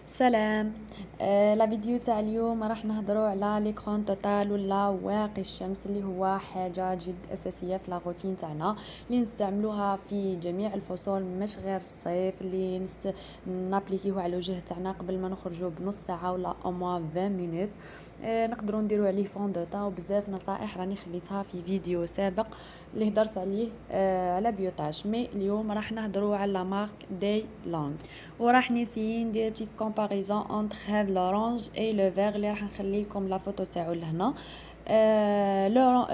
سلام. لا فيديو تاع اليوم راح نهضروا على ليكران توتال ولا واقي الشمس اللي هو حاجه جد اساسيه في لاغوتين تاعنا اللي نستعملوها في جميع الفصول، مش غير الصيف اللي نابليكيوه على الوجه تاعنا قبل ما نخرجوا بنص ساعه ولا او موان 20 مينوت. نقدروا نديروا عليه فون دو تان، وبزاف نصائح راني خليتها في فيديو سابق اللي هدرت عليه على بيوتاج. مي اليوم راح نهضروا على مارك دي لونغ، وراح نسيي ندير بتيت كومباريزون انتر هاد لورانج اي لو فيغ اللي راح نخلي لكم لا فوتو تاعو لهنا.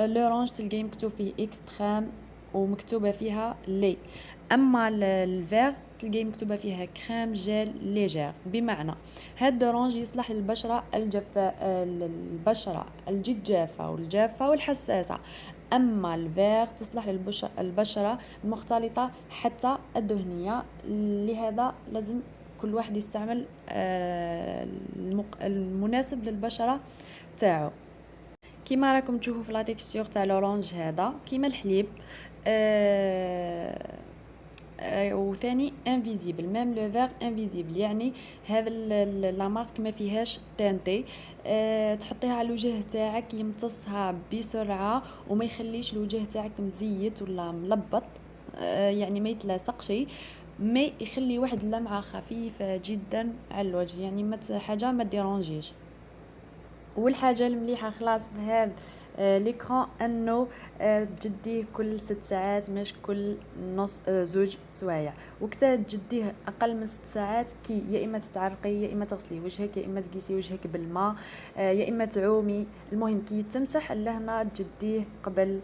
لورانج تلقاي مكتوب فيه اكستريم ومكتوبه فيها لي، اما الفيغ تلقاي مكتوبه فيها كريم جيل ليجير. بمعنى هاد لورانج يصلح للبشره الجافه، البشره الجد جافه والجافه والحساسه، اما الفيغ تصلح للبشره المختلطه حتى الدهنيه. لهذا لازم كل واحد يستعمل المناسب للبشره تاعو. كيما راكم تشوفوا في لا تيكستور تاع لورانج هذا كيما الحليب، وثاني انفيزيبل، ميم لو فيغ انفيزيبل، يعني هذا لا مارك ما فيهاش تانتي. تحطيها على الوجه تاعك يمتصها بسرعه وما يخليش الوجه تاعك مزيت ولا ملبط، يعني ما يتلاصقش، ما يخلي واحد اللمعه خفيفه جدا على الوجه، يعني ما حاجه ما ديرونجيش. والحاجه المليحه خلاص في هذا ليكران انه تجديه كل 6 ساعات، مش كل نص زوج سوايع. وقتها تجديه اقل من 6 ساعات كي يا اما تتعرقي يا اما تغسلي وجهك يا اما تقيسي وجهك بالماء يا اما تعومي. المهم كي تمسح لهنا تجديه قبل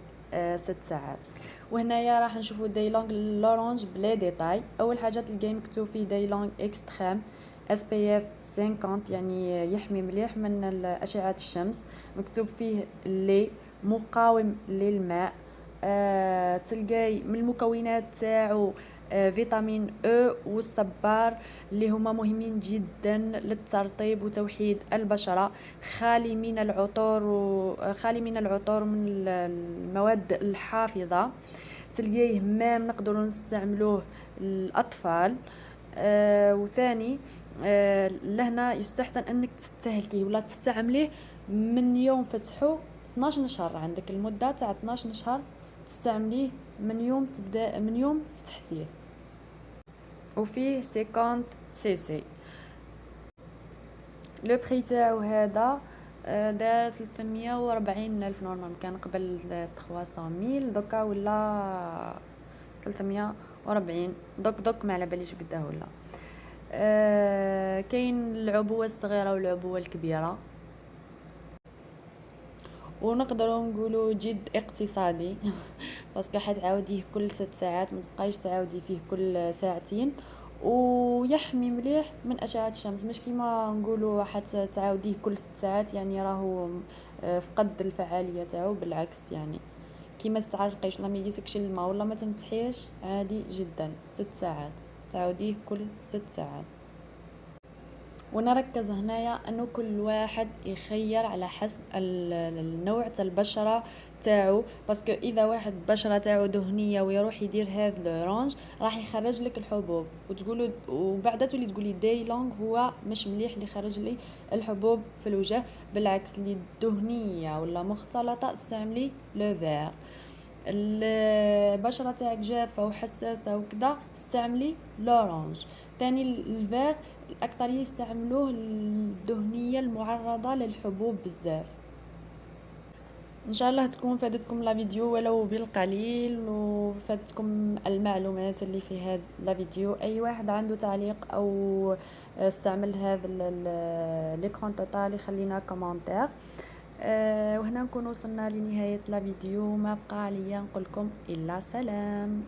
6 ساعات. وهنايا راح نشوفوا داي لونغ لورانج بلا ديتاي. اول حاجه تلقاي مكتوب فيه داي لونغ اكستريم SPF 50، يعني يحمي مليح من أشعة الشمس. مكتوب فيه لي مقاوم للماء. تلقاي من المكونات تاعو فيتامين او والصبار اللي هما مهمين جدا للترطيب وتوحيد البشرة، خالي من العطور وخالي من العطور من المواد الحافظة. تلقايه مام نقدروا نستعملوه الأطفال. وثاني لهنا يستحسن انك تستهلكيه ولا تستعمليه من يوم فتحه 12 شهر، عندك المدة تاع 12 شهر تستعمليه من يوم تبدا من يوم فتحتيه. وفيه 50 سي. لو بري تاعو هذا دار 340 الف نورمال، كان قبل 300,000 دوكا ولا 340. دوك ما على باليش قداه ولا. كاين العبوه الصغيره والعبوه الكبيره، ونقدروا نقولوا جد اقتصادي باسكو حتعاوديه كل 6 ساعات، ما تبقايش تعاودي فيه كل ساعتين، ويحمي مليح من اشعه الشمس، مش كيما نقولوا حتى تعاوديه كل 6 ساعات يعني راهو فقد الفعاليه تاعو. بالعكس يعني كيما تتعرقيش ولا ما يجيسكش الماء ولا ما تمسحيش عادي جدا 6 ساعات، تعاوديه كل 6 ساعات. ونركز هنايا انه كل واحد يخير على حسب النوع تاع البشره تاعو، باسكو اذا واحد بشره تاعو دهنيه ويروح يدير هذا لورانج راح يخرج لك الحبوب، وتقولوا وبعدا تولي تقولي داي لونغ هو مش مليح اللي خرج لي الحبوب في الوجه. بالعكس اللي دهنيه ولا مختلطه استعملي لو فير. البشره تاعك جافه وحساسه وكذا استعملي لورانج. ثاني الفيغ الاكثر يستعملوه الدهنيه المعرضه للحبوب بزاف. ان شاء الله تكون فادتكم لا فيديو ولو بالقليل، وفادتكم المعلومات اللي في هذا لا فيديو. اي واحد عنده تعليق او استعمل هذا ليكران توتال يخلينا كومنتير. وهنا نكون وصلنا لنهايه لا فيديو، ما بقى عليا نقول لكم الا سلام.